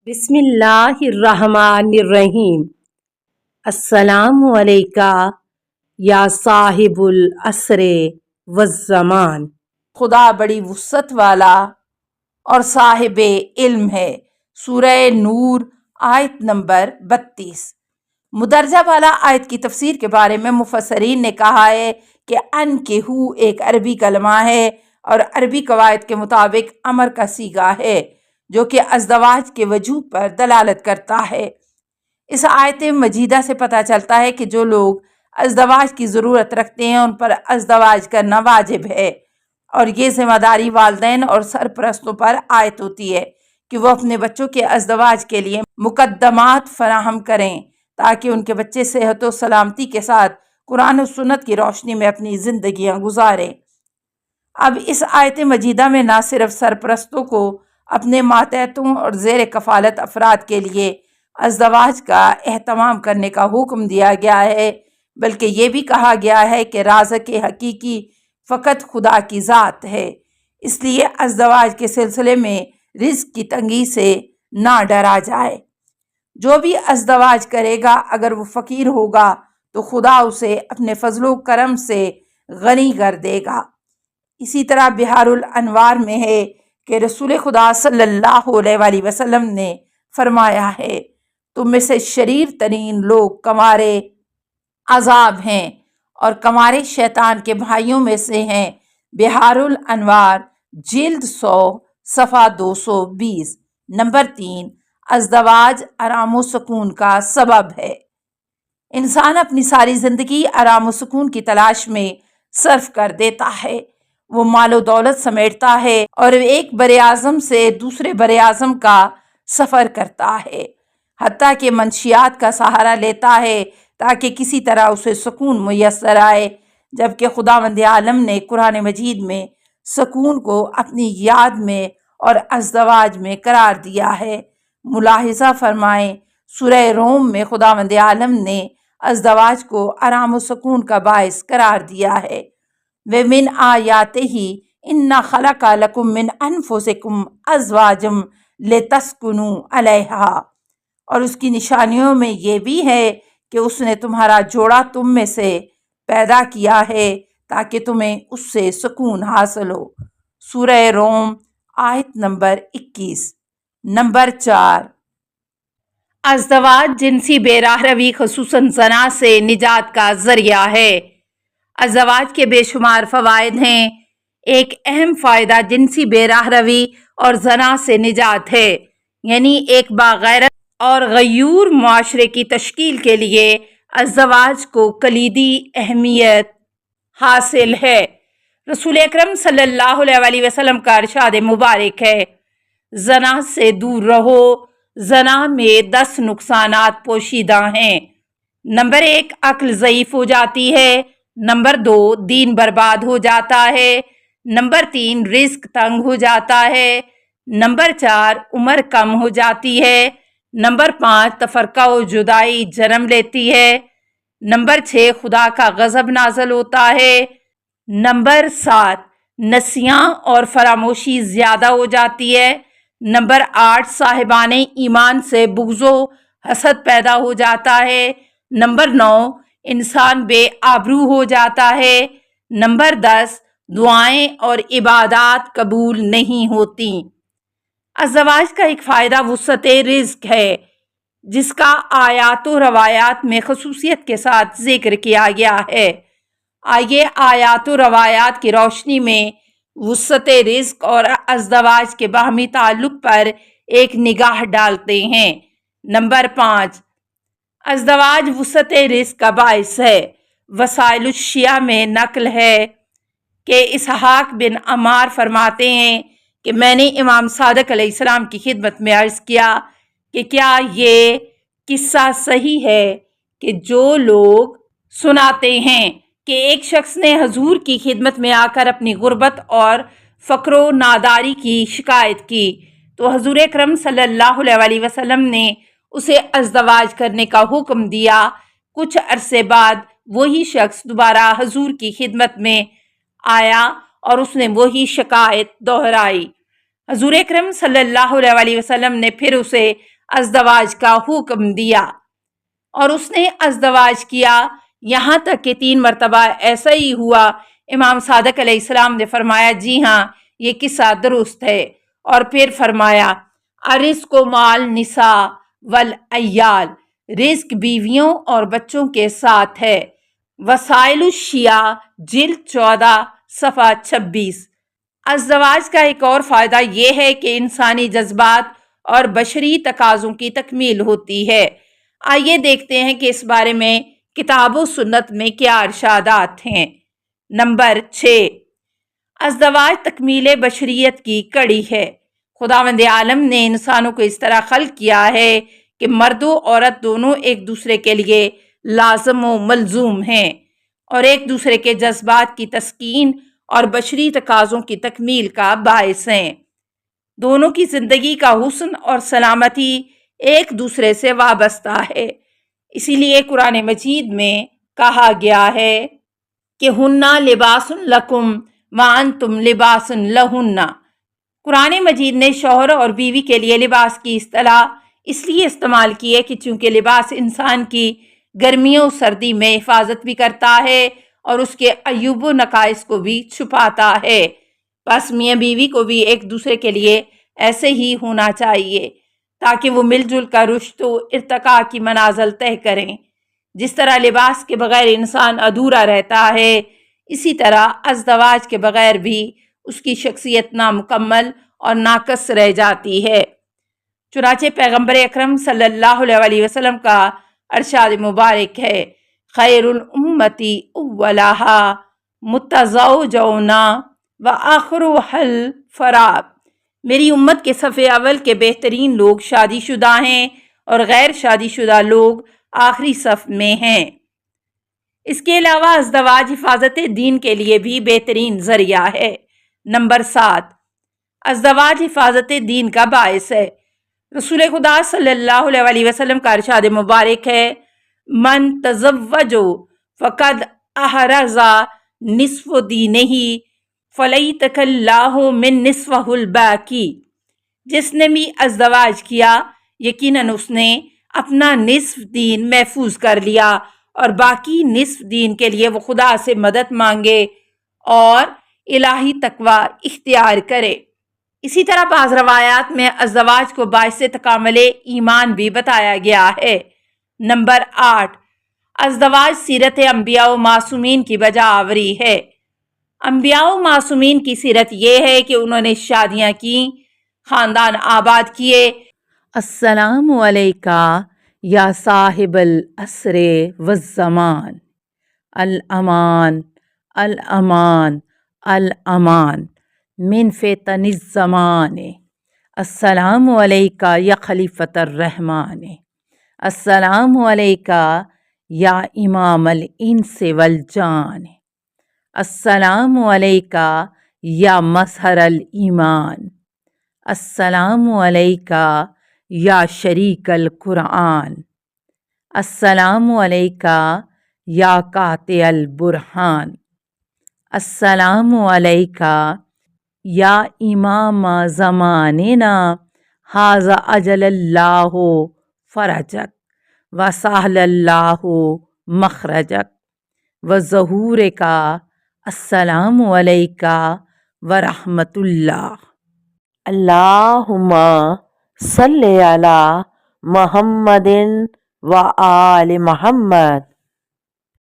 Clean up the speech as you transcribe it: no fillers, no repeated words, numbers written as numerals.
بسم اللہ الرحمن الرحیم۔ السلام علیکہ یا صاحب العصر والزمان۔ خدا بڑی وسعت والا اور صاحب علم ہے۔ سورہ نور آیت نمبر 32۔ مدرجہ بالا آیت کی تفسیر کے بارے میں مفسرین نے کہا ہے کہ انکحوا ایک عربی کلمہ ہے اور عربی قواعد کے مطابق امر کا صیغہ ہے جو کہ ازدواج کے وجوب پر دلالت کرتا ہے۔ اس آیت مجیدہ سے پتہ چلتا ہے کہ جو لوگ ازدواج کی ضرورت رکھتے ہیں ان پر ازدواج کرنا واجب ہے، اور یہ ذمہ داری والدین اور سرپرستوں پر عائد ہوتی ہے کہ وہ اپنے بچوں کے ازدواج کے لیے مقدمات فراہم کریں تاکہ ان کے بچے صحت و سلامتی کے ساتھ قرآن و سنت کی روشنی میں اپنی زندگیاں گزاریں۔ اب اس آیت مجیدہ میں نہ صرف سرپرستوں کو اپنے ماتحتوں اور زیر کفالت افراد کے لیے ازدواج کا اہتمام کرنے کا حکم دیا گیا ہے، بلکہ یہ بھی کہا گیا ہے کہ رازق حقیقی فقط خدا کی ذات ہے، اس لیے ازدواج کے سلسلے میں رزق کی تنگی سے نہ ڈرا جائے۔ جو بھی ازدواج کرے گا اگر وہ فقیر ہوگا تو خدا اسے اپنے فضل و کرم سے غنی کر دے گا۔ اسی طرح بحار الانوار میں ہے کہ رسول خدا صلی اللہ علیہ وآلہ وسلم نے فرمایا ہے، تم میں سے شریر ترین لوگ کنوارے عذاب ہیں اور کنوارے شیطان کے بھائیوں میں سے ہیں۔ بحار الانوار جلد 100 صفحہ 220۔ نمبر 3، ازدواج آرام و سکون کا سبب ہے۔ انسان اپنی ساری زندگی آرام و سکون کی تلاش میں صرف کر دیتا ہے۔ وہ مال و دولت سمیٹتا ہے اور ایک بر اعظم سے دوسرے بر اعظم کا سفر کرتا ہے، حتیٰ کہ منشیات کا سہارا لیتا ہے تاکہ کسی طرح اسے سکون میسر آئے، جبکہ خداوند عالم نے قرآن مجید میں سکون کو اپنی یاد میں اور ازدواج میں قرار دیا ہے۔ ملاحظہ فرمائیں، سورہ روم میں خداوند عالم نے ازدواج کو آرام و سکون کا باعث قرار دیا ہے۔ وَمِنْ آیَاتِهِ إِنَّ خَلَقَ لَكُم مِّنْ أَنفُسِكُمْ أَزْوَاجًا لِتَسْكُنُوا عَلَيْهَا، اور اس کی نشانیوں میں یہ بھی ہے کہ اس نے تمہارا جوڑا تم میں سے پیدا کیا ہے تاکہ تمہیں اس سے سکون حاصل ہو۔ سورہ روم آیت نمبر 21۔ نمبر 4، ازدواج جنسی بے راہ روی خصوصاً زنا سے نجات کا ذریعہ ہے۔ ازدواج کے بے شمار فوائد ہیں۔ ایک اہم فائدہ جنسی بے راہ روی اور زنا سے نجات ہے، یعنی ایک باغیرت اور غیور معاشرے کی تشکیل کے لیے ازدواج کو کلیدی اہمیت حاصل ہے۔ رسول اکرم صلی اللہ علیہ وآلہ وسلم کا ارشاد مبارک ہے، زنا سے دور رہو، زنا میں 10 نقصانات پوشیدہ ہیں۔ نمبر 1، عقل ضعیف ہو جاتی ہے۔ نمبر 2، دین برباد ہو جاتا ہے۔ نمبر 3، رزق تنگ ہو جاتا ہے۔ نمبر 4، عمر کم ہو جاتی ہے۔ نمبر 5، تفرقہ و جدائی جنم لیتی ہے۔ نمبر 6، خدا کا غضب نازل ہوتا ہے۔ نمبر 7، نسیاں اور فراموشی زیادہ ہو جاتی ہے۔ نمبر 8، صاحبان ایمان سے بغض و حسد پیدا ہو جاتا ہے۔ نمبر 9، انسان بے آبرو ہو جاتا ہے۔ نمبر 10، دعائیں اور عبادات قبول نہیں ہوتی۔ ازدواج کا ایک فائدہ وسعت رزق ہے، جس کا آیات و روایات میں خصوصیت کے ساتھ ذکر کیا گیا ہے۔ آئیے آیات و روایات کی روشنی میں وسعت رزق اور ازدواج کے باہمی تعلق پر ایک نگاہ ڈالتے ہیں۔ نمبر 5، ازدواج وسعت رزق کا باعث ہے۔ وسائل الشیعہ میں نقل ہے کہ اسحاق بن عمار فرماتے ہیں کہ میں نے امام صادق علیہ السلام کی خدمت میں عرض کیا کہ کیا یہ قصہ صحیح ہے کہ جو لوگ سناتے ہیں کہ ایک شخص نے حضور کی خدمت میں آ کر اپنی غربت اور فقر و ناداری کی شکایت کی تو حضور اکرم صلی اللہ علیہ وآلہ وسلم نے اسے ازدواج کرنے کا حکم دیا۔ کچھ عرصے بعد وہی شخص دوبارہ حضور کی خدمت میں آیا اور اس نے وہی شکایت دہرائی۔ حضور اکرم صلی اللہ علیہ وآلہ وسلم نے پھر اسے ازدواج کا حکم دیا اور اس نے ازدواج کیا، یہاں تک کہ 3 مرتبہ ایسا ہی ہوا۔ امام صادق علیہ السلام نے فرمایا جی ہاں یہ قصہ درست ہے، اور پھر فرمایا الرزق مال نساء والعیال، رزق بیویوں اور بچوں کے ساتھ ہے۔ وسائل الشیعہ جلد 14 صفحہ 26۔ ازدواج کا ایک اور فائدہ یہ ہے کہ انسانی جذبات اور بشری تقاضوں کی تکمیل ہوتی ہے۔ آئیے دیکھتے ہیں کہ اس بارے میں کتاب و سنت میں کیا ارشادات ہیں۔ نمبر 6، ازدواج تکمیل بشریت کی کڑی ہے۔ خداوند عالم نے انسانوں کو اس طرح خلق کیا ہے کہ مرد و عورت دونوں ایک دوسرے کے لیے لازم و ملزوم ہیں اور ایک دوسرے کے جذبات کی تسکین اور بشری تقاضوں کی تکمیل کا باعث ہیں۔ دونوں کی زندگی کا حسن اور سلامتی ایک دوسرے سے وابستہ ہے۔ اسی لیے قرآن مجید میں کہا گیا ہے کہ ہنہ لباس لکم وانتم لباس لہن۔ قرآن مجید نے شوہر اور بیوی کے لیے لباس کی اصطلاح اس لیے استعمال کی ہے کہ چونکہ لباس انسان کی گرمیوں و سردی میں حفاظت بھی کرتا ہے اور اس کے عیوب و نقائص کو بھی چھپاتا ہے، بس میاں بیوی کو بھی ایک دوسرے کے لیے ایسے ہی ہونا چاہیے تاکہ وہ مل جل کر رشد و ارتقاء کی منازل طے کریں۔ جس طرح لباس کے بغیر انسان ادھورا رہتا ہے، اسی طرح ازدواج کے بغیر بھی اس کی شخصیت نامکمل اور ناقص رہ جاتی ہے۔ چنانچہ پیغمبر اکرم صلی اللہ علیہ وسلم کا ارشاد مبارک ہے، خیر الامتی اولاہا متزوجون وآخرها الفراب۔ میری امت کے صف اول کے بہترین لوگ شادی شدہ ہیں اور غیر شادی شدہ لوگ آخری صف میں ہیں۔ اس کے علاوہ ازدواج حفاظت دین کے لیے بھی بہترین ذریعہ ہے۔ نمبر 7، ازدواج حفاظت دین کا باعث ہے۔ رسول خدا صلی اللہ علیہ وسلم کا ارشاد مبارک ہے، من تزوج فقد احرز نصف دینہ فلیتک اللہ من نصفہ الباقی۔ جس نے بھی ازدواج کیا یقیناً اس نے اپنا نصف دین محفوظ کر لیا اور باقی نصف دین کے لیے وہ خدا سے مدد مانگے اور الہی تقوی اختیار کرے۔ اسی طرح بعض روایات میں ازدواج کو باعث تکامل ایمان بھی بتایا گیا ہے۔ نمبر 8، ازدواج سیرت انبیاء و معصومین کی بجا آوری ہے۔ انبیاء و معصومین کی سیرت یہ ہے کہ انہوں نے شادیاں کی، خاندان آباد کیے۔ السلام علیکہ یا صاحب العصر والزمان، الامان الامان الامان من فتن الزمان، السلام علیکہ یا خلیفۃ الرحمن، السلام علیکہ یا امام الانس والجان، السلام علیکہ یا مظہر الایمان، السلام علیکہ یا شریک القرآن، السلام علیکہ یا قاطع البرہان، السلام علیکہ یا امام زماننا ھذا اجل اللہ فرجک وسہل اللہ مخرجک وظہورک، السلام علیکہ ورحمۃ اللہ۔ اللہم صلی علی محمد و آل محمد۔